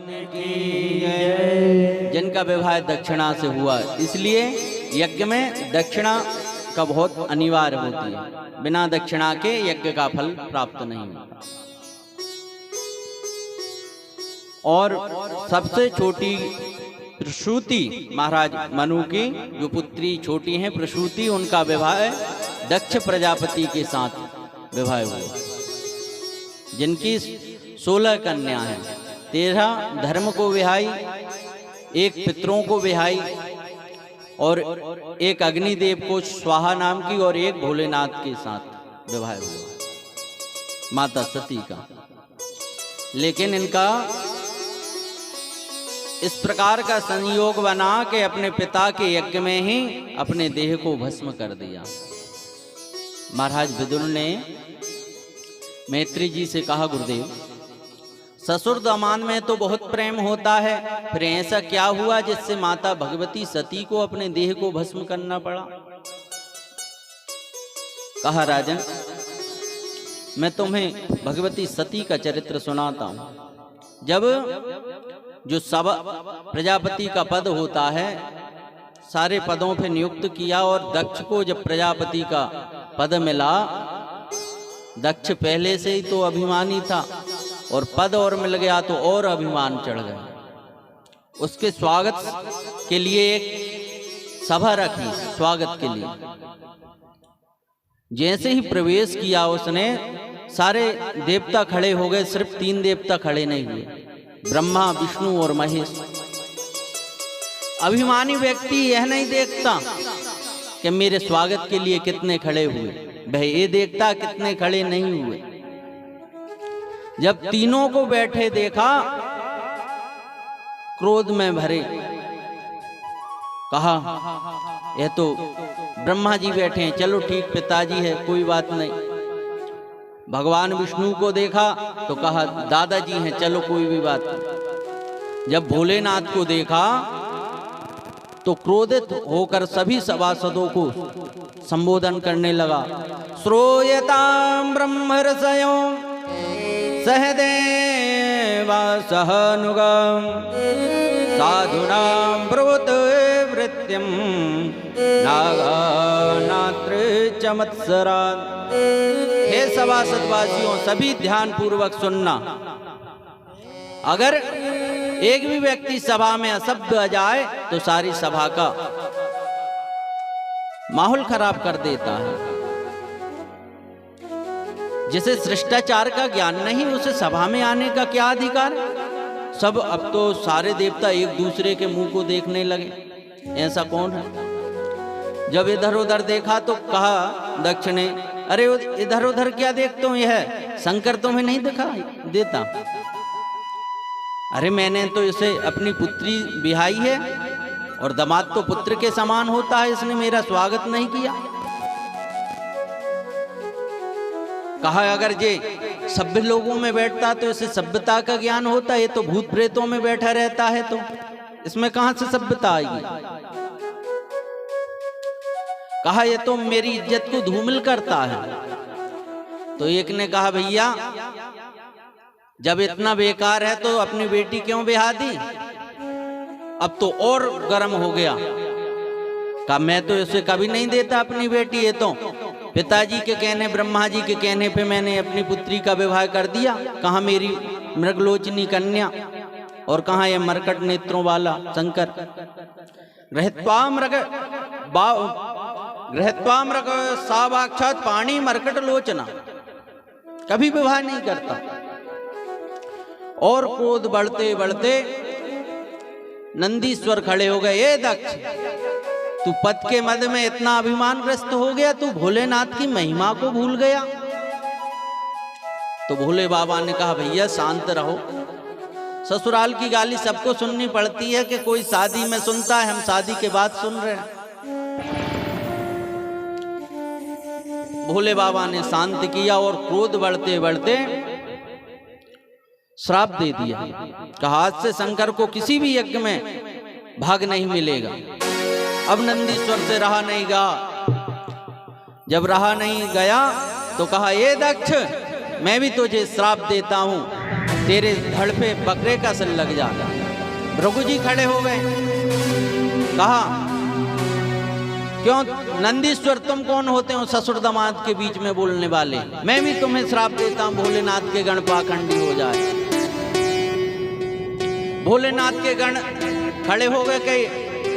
की जय। जिनका विवाह दक्षिणा से हुआ, इसलिए यज्ञ में दक्षिणा का बहुत अनिवार्य होती है। बिना दक्षिणा के यज्ञ का फल प्राप्त नहीं होता। और सबसे छोटी प्रसूति, महाराज मनु की जो पुत्री छोटी हैं प्रसूति, उनका विवाह दक्ष प्रजापति के साथ विवाह हुआ, जिनकी 16 कन्या हैं। 13 धर्म को विहाई, 1 पितरों को विहाई और 1 अग्निदेव को स्वाहा नाम की और 1 भोलेनाथ के साथ विवाह हुआ माता सती का। लेकिन इनका इस प्रकार का संयोग बना कि अपने पिता के यज्ञ में ही अपने देह को भस्म कर दिया। महाराज विदुर ने मैत्री जी से कहा, गुरुदेव ससुर दामाद में तो बहुत प्रेम होता है, फिर ऐसा क्या हुआ जिससे माता भगवती सती को अपने देह को भस्म करना पड़ा? कहा, राजन मैं तुम्हें भगवती सती का चरित्र सुनाता हूं। जब जो सब प्रजापति का पद होता है, सारे पदों पे नियुक्त किया और दक्ष को जब प्रजापति का पद मिला, दक्ष पहले से ही तो अभिमानी था और पद और मिल गया तो और अभिमान चढ़ गया। उसके स्वागत के लिए एक सभा रखी, स्वागत के लिए। जैसे ही प्रवेश किया उसने, सारे देवता खड़े हो गए, सिर्फ 3 देवता खड़े नहीं हुए, ब्रह्मा विष्णु और महेश। अभिमानी व्यक्ति यह नहीं देखता कि मेरे स्वागत के लिए कितने खड़े हुए, वह ये देखता कितने खड़े नहीं हुए। जब तीनों को बैठे देखा, क्रोध में भरे कहा, यह तो ब्रह्मा जी बैठे हैं, चलो ठीक पिताजी है, कोई बात नहीं। भगवान विष्णु को देखा तो कहा, दादाजी हैं, चलो कोई भी बात नहीं। जब भोलेनाथ को देखा तो क्रोधित होकर सभी सभासदों को संबोधन करने लगा। श्रूयतां ब्रह्मर्षयो सहदेवा सहनुगं साधूनां प्रवृत्तिं नागानात्र चमत्सरान्। हे सभासदवासियों, सभी ध्यान पूर्वक सुनना। अगर एक भी व्यक्ति सभा में अशब्द आ जाए तो सारी सभा का माहौल खराब कर देता है। जिसे शिष्टाचार का ज्ञान नहीं, उसे सभा में आने का क्या अधिकार? सब अब तो सारे देवता एक दूसरे के मुंह को देखने लगे, ऐसा कौन है? जब इधर उधर देखा तो कहा दक्ष ने, अरे इधर उधर क्या देखते हो, यह शंकर तुम्हें नहीं दिखाई देता? अरे मैंने तो इसे अपनी पुत्री बिहाई है और दामाद तो पुत्र के समान होता है, इसने मेरा स्वागत नहीं किया। कहा, अगर ये सभ्य लोगों में बैठता तो इसे सभ्यता का ज्ञान होता, ये तो भूत प्रेतों में बैठा रहता है, तो इसमें कहां से सभ्यता आएगी? कहा, ये तो मेरी इज्जत को धूमिल करता है। तो एक ने कहा, भैया जब इतना बेकार है तो अपनी बेटी क्यों बिहा दी? अब तो और गर्म हो गया। कहा, मैं तो इसे कभी नहीं देता अपनी बेटी, ये तो पिताजी के कहने, ब्रह्मा जी के कहने पे मैंने अपनी पुत्री का विवाह कर दिया। कहाँ मेरी मृगलोचनी कन्या और कहाँ ये मरकट नेत्रों वाला शंकर। गृहत्वा मृग साक्षात पाणी मरकट लोचना, कभी विवाह नहीं करता। और क्रोध बढ़ते बढ़ते नंदीश्वर खड़े हो गए। ये दक्ष, तू पद के मद में इतना अभिमानग्रस्त हो गया, तू भोलेनाथ की महिमा को भूल गया। तो भोले बाबा ने कहा, भैया शांत रहो, ससुराल की गाली सबको सुननी पड़ती है कि कोई शादी में सुनता है, हम शादी के बाद सुन रहे हैं। भोले बाबा ने शांत किया और क्रोध बढ़ते बढ़ते श्राप दे दिया। कहा, आज से शंकर को किसी भी यज्ञ में भाग नहीं मिलेगा। अब नंदीश्वर से रहा नहीं गया। जब रहा नहीं गया तो कहा, ये दक्ष, मैं भी तुझे श्राप देता हूं, तेरे धड़ पे बकरे का सल लग जाता। भृगु जी खड़े हो गए, कहा क्यों नंदीश्वर तुम कौन होते हो ससुर दामाद के बीच में बोलने वाले? मैं भी तुम्हें श्राप देता हूं, भोलेनाथ के गण पाखंडी हो जाए। भोलेनाथ के गण खड़े हो गए कि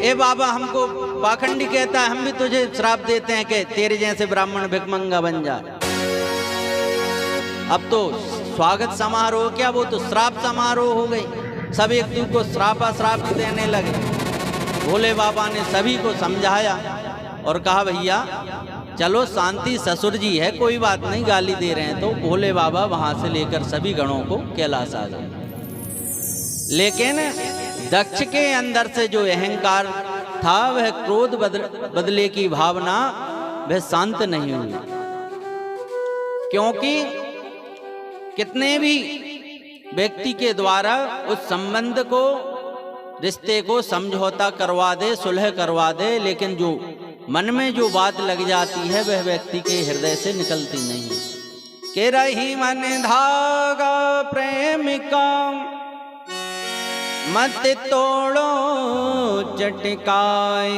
ए बाबा हमको पाखंडी कहता है, हम भी तुझे श्राप देते हैं कि तेरे जैसे ब्राह्मण भिखमंगा बन जाए। अब तो स्वागत समारोह क्या, वो तो श्राप समारोह हो गई। सब एक दूसरे को श्राप देने लगे। भोले बाबा ने सभी को समझाया और कहा भैया चलो शांति, ससुर जी है, कोई बात नहीं, गाली दे रहे हैं। तो भोले बाबा वहां से लेकर सभी गणों को कैलाश आ गए। लेकिन दक्ष के अंदर से जो अहंकार था, वह क्रोध बदले की भावना वह शांत नहीं हुई। क्योंकि कितने भी व्यक्ति के द्वारा उस संबंध को, रिश्ते को समझौता करवा दे, सुलह करवा दे, लेकिन जो मन में जो बात लग जाती है वह व्यक्ति के हृदय से निकलती नहीं है। के रही मन धागा प्रेमिका, मत तोड़ो चटकाए,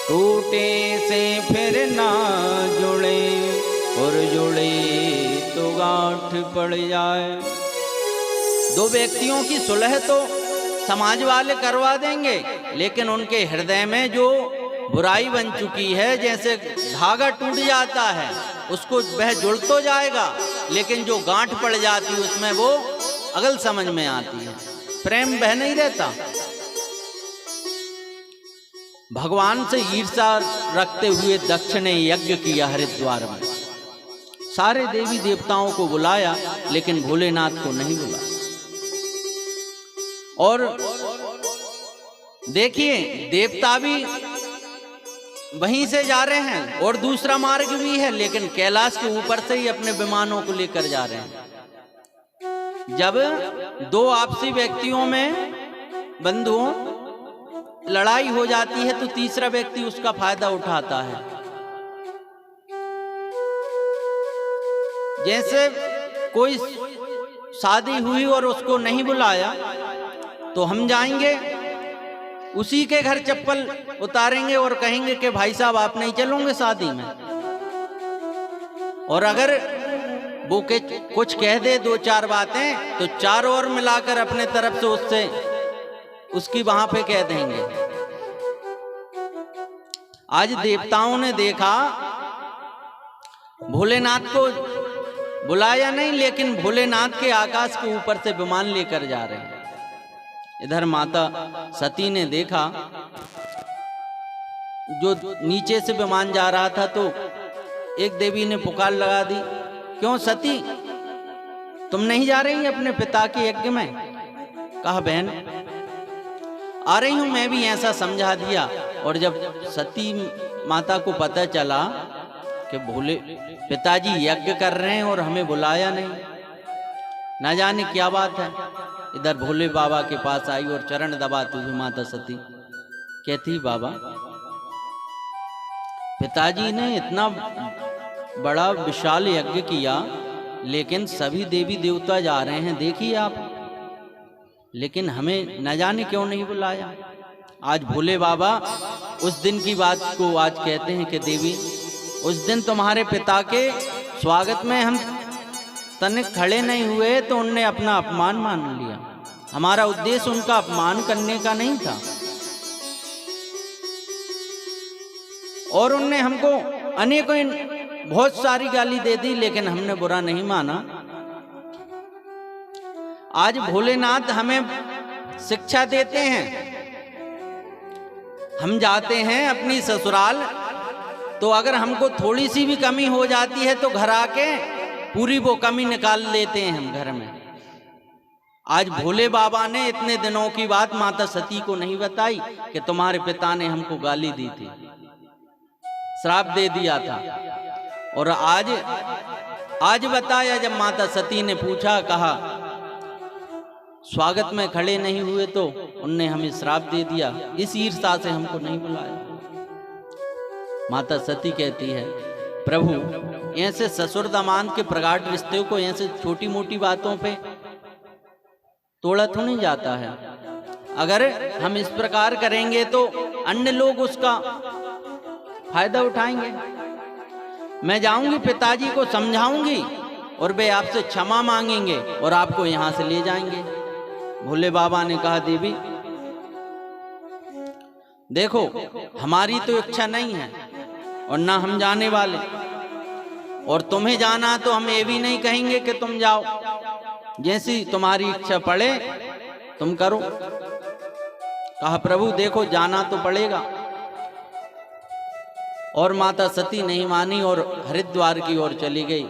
टूटे से फिर ना जुड़े, और जुड़े तो गांठ पड़ जाए। दो व्यक्तियों की सुलह तो समाज वाले करवा देंगे, लेकिन उनके हृदय में जो बुराई बन चुकी है, जैसे धागा टूट जाता है उसको वह जुड़ तो जाएगा, लेकिन जो गांठ पड़ जाती है उसमें वो अगल समझ में आती है, प्रेम बह नहीं रहता। भगवान से ईर्ष्या रखते हुए दक्ष ने यज्ञ किया हरिद्वार में। सारे देवी देवताओं को बुलाया, लेकिन भोलेनाथ को नहीं बुलाया। और देखिए देवता भी वहीं से जा रहे हैं और दूसरा मार्ग भी है, लेकिन कैलाश के ऊपर से ही अपने विमानों को लेकर जा रहे हैं। जब दो आपसी व्यक्तियों में, बंधुओं, लड़ाई हो जाती है तो तीसरा व्यक्ति उसका फायदा उठाता है। जैसे कोई शादी हुई और उसको नहीं बुलाया तो हम जाएंगे उसी के घर चप्पल उतारेंगे और कहेंगे कि भाई साहब आप नहीं चलोगे शादी में। और अगर वो कुछ कह दे दो चार बातें तो चार और मिलाकर अपने तरफ से उससे उसकी वहां पे कह देंगे। आज देवताओं ने देखा भोलेनाथ को बुलाया नहीं, लेकिन भोलेनाथ के आकाश के ऊपर से विमान लेकर जा रहे हैं। इधर माता सती ने देखा जो नीचे से विमान जा रहा था, तो एक देवी ने पुकार लगा दी, क्यों सती तुम नहीं जा रही अपने पिता के यज्ञ में? कहा बहन आ रही हूं, मैं भी ऐसा समझा दिया। और जब सती माता को पता चला कि भोले पिताजी यज्ञ कर रहे हैं और हमें बुलाया नहीं, ना जाने क्या बात है, इधर भोले बाबा के पास आई और चरण दबाती हुई माता सती कहती, बाबा पिताजी ने इतना बड़ा विशाल यज्ञ किया, लेकिन सभी देवी देवता जा रहे हैं, देखिए आप, लेकिन हमें न जाने क्यों नहीं बुलाया। आज भोले बाबा उस दिन की बात को आज कहते हैं कि देवी उस दिन तुम्हारे पिता के स्वागत में हम तनिक खड़े नहीं हुए तो उनने अपना अपमान मान लिया। हमारा उद्देश्य उनका अपमान करने का नहीं था, और उनने हमको अनेकों बहुत सारी गाली दे दी, लेकिन हमने बुरा नहीं माना। आज भोलेनाथ हमें शिक्षा देते हैं। हम जाते हैं अपनी ससुराल, तो अगर हमको थोड़ी सी भी कमी हो जाती है तो घर आके पूरी वो कमी निकाल लेते हैं हम घर में। आज भोले बाबा ने इतने दिनों की बात माता सती को नहीं बताई कि तुम्हारे पिता ने हमको गाली दी थी, श्राप दे दिया था, और आज बताया। जब माता सती ने पूछा, कहा स्वागत में खड़े नहीं हुए तो उनने हमें श्राप दे दिया, इस ईर्ष्या से हमको नहीं बुलाया। माता सती कहती है, प्रभु ऐसे ससुर दामाद के प्रगाढ़ रिश्ते को ऐसे छोटी मोटी बातों पे तोड़ा तो नहीं जाता है। अगर हम इस प्रकार करेंगे तो अन्य लोग उसका फायदा उठाएंगे। मैं जाऊंगी, पिताजी को समझाऊंगी और वे आपसे क्षमा मांगेंगे और आपको यहां से ले जाएंगे। भोले बाबा ने कहा, देवी देखो, हमारी तो इच्छा नहीं है और ना हम जाने वाले, और तुम्हें जाना तो हम ये भी नहीं कहेंगे कि तुम जाओ, जैसी तुम्हारी इच्छा पड़े तुम करो। कहा, प्रभु देखो, जाना तो पड़ेगा। और माता सती नहीं मानी और हरिद्वार की ओर चली गई।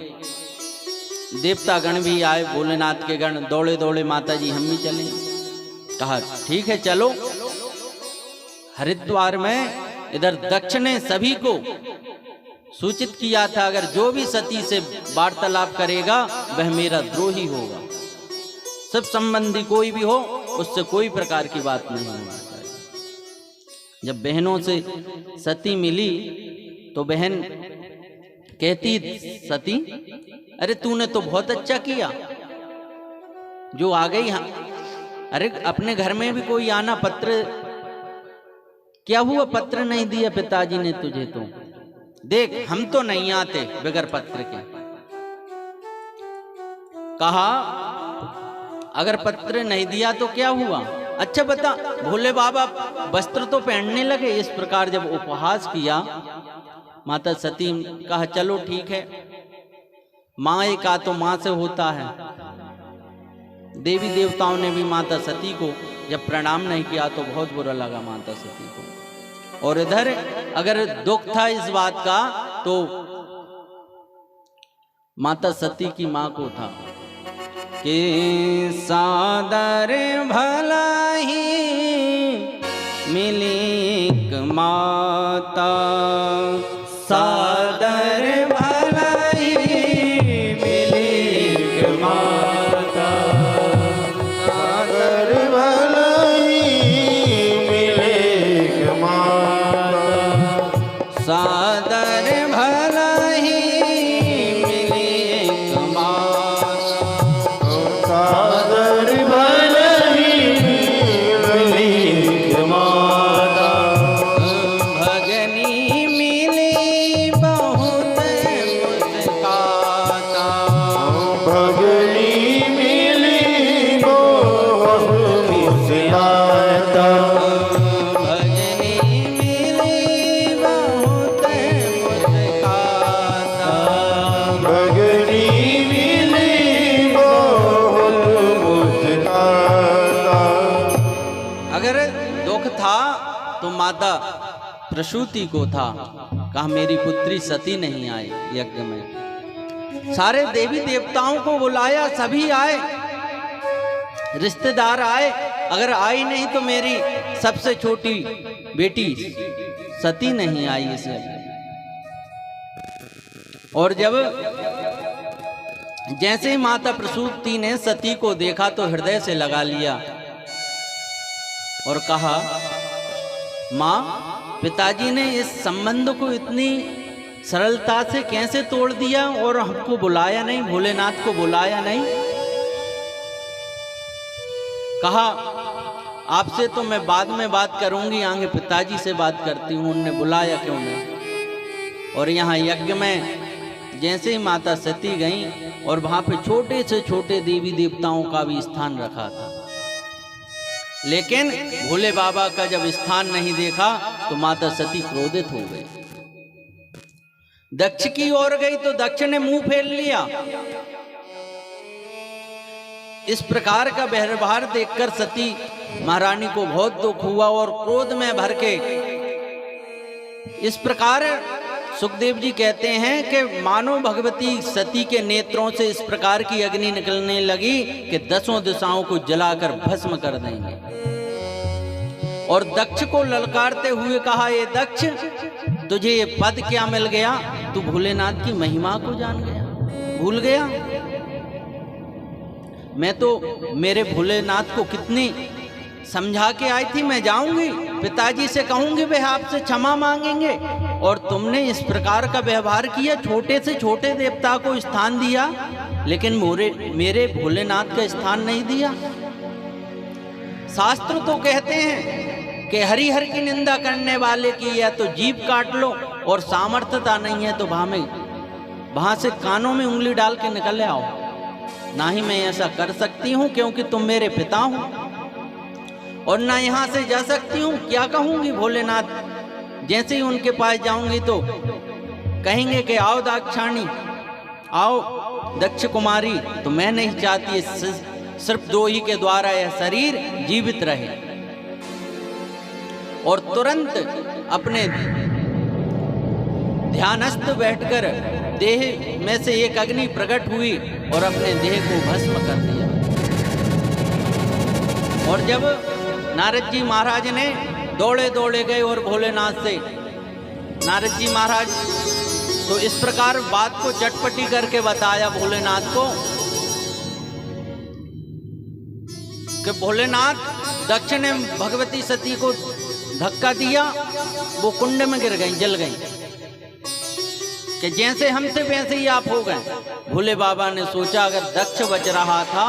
देवता गण भी आए, भोलेनाथ के गण दौड़े दौड़े, माता जी हम भी चलें। कहा, ठीक है चलो। हरिद्वार में इधर दक्ष ने सभी को सूचित किया था, अगर जो भी सती से वार्तालाप करेगा वह मेरा द्रोही होगा। सब संबंधी कोई भी हो, उससे कोई प्रकार की बात नहीं होनी चाहिए। जब बहनों से सती मिली तो बहन कहती, सती अरे तूने तो बहुत अच्छा किया जो आ गई। अरे अपने घर में भी कोई आना, पत्र क्या हुआ, पत्र नहीं दिया पिताजी ने तुझे, तो देख हम तो नहीं आते बगैर पत्र के। कहा, अगर पत्र नहीं दिया तो क्या हुआ, अच्छा बता। भोले बाबा वस्त्र तो पहनने लगे। इस प्रकार जब उपहास किया, माता सती कहा, चलो ठीक है, माँ का तो माँ से होता है। देवी देवताओं ने भी माता सती को जब प्रणाम नहीं किया तो बहुत बुरा लगा माता सती को। और इधर अगर दुख था इस बात का तो माता सती की माँ को था कि सादर भला ही मिली माता, सादर भला ही मिली माता, सादर भला ही मिली माता, सादर भला ही मिली माता, सादर भला ही मिली माता, भगनी मिली बहुत मुस्काता, भगनी मिली बहुत मुस्काता, भगनी मिली बहुत मुस्काता, भगनी मिली बहुत मुस्काता। अगर दुख था तो माता प्रसूति को था। कहा, मेरी पुत्री सती नहीं आई यज्ञ में। सारे देवी देवताओं को बुलाया, सभी आए, रिश्तेदार आए, अगर आई नहीं तो मेरी सबसे छोटी बेटी सती नहीं आई इस यज्ञ में। और जब जैसे ही माता प्रसूति ने सती को देखा तो हृदय से लगा लिया और कहा, माँ, पिताजी ने इस संबंध को इतनी सरलता से कैसे तोड़ दिया और हमको बुलाया नहीं, भोलेनाथ को बुलाया नहीं। कहा, आपसे तो मैं बाद में बात करूंगी, आगे पिताजी से बात करती हूँ, उनने बुलाया क्यों नहीं। और यहाँ यज्ञ में जैसे ही माता सती गई और वहां पे छोटे से छोटे देवी देवताओं का भी स्थान रखा था, लेकिन भोले बाबा का जब स्थान नहीं देखा तो माता सती क्रोधित हो गई। दक्ष की ओर गई तो दक्ष ने मुंह फेर लिया। इस प्रकार का व्यवहार देखकर सती महारानी को बहुत दुख हुआ और क्रोध में भर के इस प्रकार सुखदेव जी कहते हैं कि मानो भगवती सती के नेत्रों से इस प्रकार की अग्नि निकलने लगी कि 10 दिशाओं को जलाकर भस्म कर देंगे। और दक्ष को ललकारते हुए कहा, ये दक्ष, तुझे ये पद क्या मिल गया? तू भोलेनाथ की महिमा को जान गया, भूल गया? मैं तो मेरे भोलेनाथ को कितनी समझा के आई थी, मैं जाऊंगी पिताजी से कहूंगी, वे आपसे क्षमा मांगेंगे, और तुमने इस प्रकार का व्यवहार किया, छोटे से छोटे देवता को स्थान दिया, लेकिन मेरे भोलेनाथ का स्थान नहीं दिया। शास्त्र तो कहते हैं कि हरिहर की निंदा करने वाले की या तो जीभ काट लो, और सामर्थ्यता नहीं है तो वहां से कानों में उंगली डाल के निकल आओ। ना ही मैं ऐसा कर सकती हूं क्योंकि तुम मेरे पिता हो, और ना यहां से जा सकती हूं। क्या कहूंगी भोलेनाथ, जैसे ही उनके पास जाऊंगी तो कहेंगे कि आओ दाक्षाणी, आओ दक्ष कुमारी। तो मैं नहीं चाहती सिर्फ दो ही के द्वारा यह शरीर जीवित रहे। और तुरंत अपने ध्यानस्थ बैठकर देह में से एक अग्नि प्रकट हुई और अपने देह को भस्म कर दिया। और जब नारद जी महाराज ने दौड़े दौड़े गए और भोलेनाथ से, नारद जी महाराज तो इस प्रकार बात को चटपटी करके बताया भोलेनाथ को कि भोलेनाथ, दक्ष ने भगवती सती को धक्का दिया, वो कुंड में गिर गई, जल गई, कि जैसे हमसे वैसे ही आप हो गए। भोले बाबा ने सोचा अगर दक्ष बच रहा था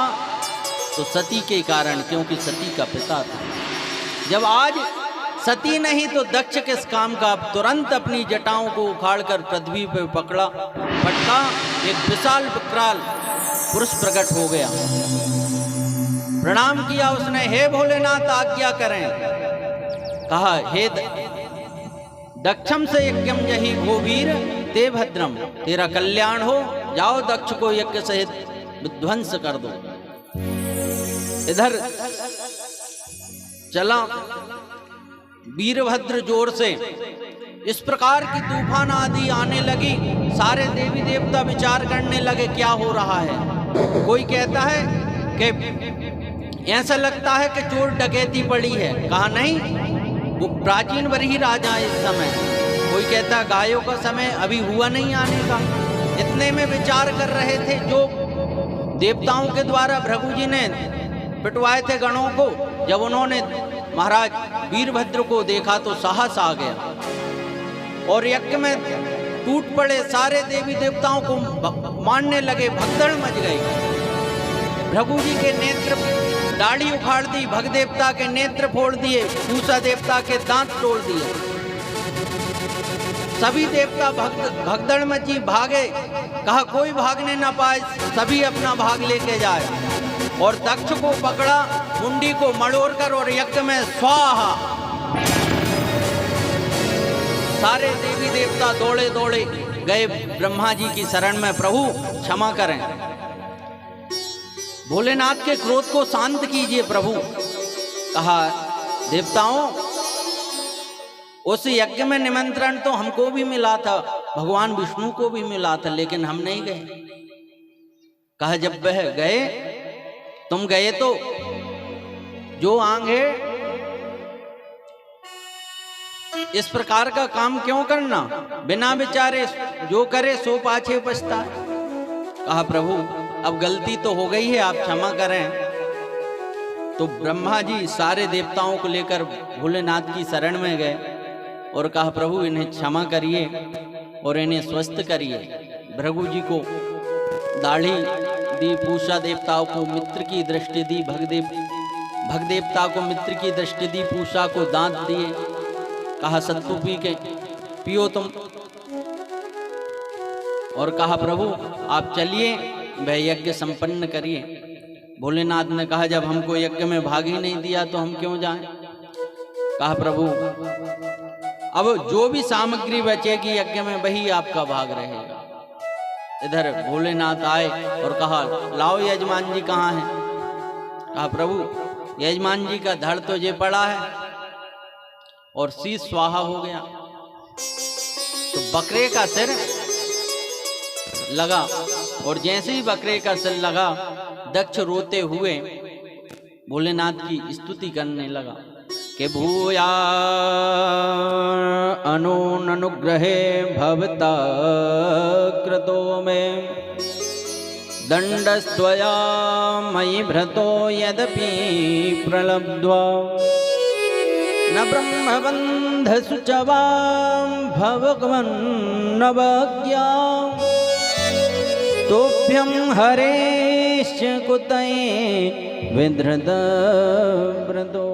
तो सती के कारण, क्योंकि सती का पिता था। जब आज सती नहीं तो दक्ष किस काम का। अब तुरंत अपनी जटाओं को उखाड़कर पृथ्वी पे पटका, एक विशाल विकराल पुरुष प्रकट हो गया। प्रणाम किया उसने, हे भोलेनाथ आज्ञा करें। कहा, हे दक्षम से यज्ञम यही गोवीर ते भद्रम, तेरा कल्याण हो, जाओ दक्ष को यज्ञ सहित विध्वंस कर दो। इधर चला वीरभद्र जोर से, इस प्रकार की तूफान आदि आने लगी। सारे देवी देवता विचार करने लगे क्या हो रहा है। कोई कहता है कि ऐसा लगता है कि चोर डकैती पड़ी है। कहा नहीं, वो प्राचीन वरीह राजा इस समय। कोई कहता गायों का समय अभी हुआ नहीं आने का। इतने में विचार कर रहे थे, जो देवताओं के द्वारा भृगु जी ने पिटवाए थे गणों को, जब उन्होंने महाराज वीरभद्र को देखा तो साहस आ गया और यज्ञ में टूट पड़े। सारे देवी देवताओं को मारने लगे, भगदड़ मच गई। भृगु जी के नेत्र दाढ़ी उखाड़ दी, भग देवता के नेत्र फोड़ दिए, पूषा देवता के दांत तोड़ दिए। सभी देवता भगदड़ मची, भागे। कहा कोई भागने ना पाए, सभी अपना भाग लेके जाए। और दक्ष को पकड़ा, मुंडी को मड़ोड़कर और यज्ञ में स्वाहा। सारे देवी देवता दौड़े दौड़े गए ब्रह्मा जी की शरण में, प्रभु क्षमा करें, भोलेनाथ के क्रोध को शांत कीजिए प्रभु। कहा, देवताओं, उस यज्ञ में निमंत्रण तो हमको भी मिला था, भगवान विष्णु को भी मिला था, लेकिन हम नहीं गए। कहा, जब वह गए, तुम गए तो जो आंगे इस प्रकार का काम क्यों करना, बिना विचारे जो करे सो पाछे पछताए। कहा, प्रभु अब गलती तो हो गई है, आप क्षमा करें। तो ब्रह्मा जी सारे देवताओं को लेकर भोलेनाथ की शरण में गए और कहा, प्रभु इन्हें क्षमा करिए और इन्हें स्वस्थ करिए। भृगु जी को दाढ़ी दी, पूषा देवताओं को मित्र की दृष्टि दी, भग देवता को मित्र की दृष्टि दी, पूषा को दांत दिए। कहा, सत्तू पी के पियो तुम। और कहा, प्रभु आप चलिए, वह यज्ञ संपन्न करिए। भोलेनाथ ने कहा, जब हमको यज्ञ में भाग ही नहीं दिया तो हम क्यों जाएं। कहा, प्रभु अब जो भी सामग्री बचेगी यज्ञ में वही आपका भाग रहेगा। इधर भोलेनाथ आए और कहा, लाओ यजमान जी कहाँ हैं। कहा, प्रभु यजमान जी का धड़ तो ये पड़ा है, और शीश स्वाहा हो गया। तो बकरे का सिर लगा, और जैसे ही बकरे का सिर लगा, दक्ष रोते हुए भोलेनाथ की स्तुति करने लगा कि भूया अनुग्रहे भवता कृतो में दंडस्त्वया मयि भ्रतो यदपि प्रलब्ध्वा न ब्रह्मबंध सुचवां भगवन्नवज्ञा तोभ्यं हरेश्च कुतये विधृत व्रतो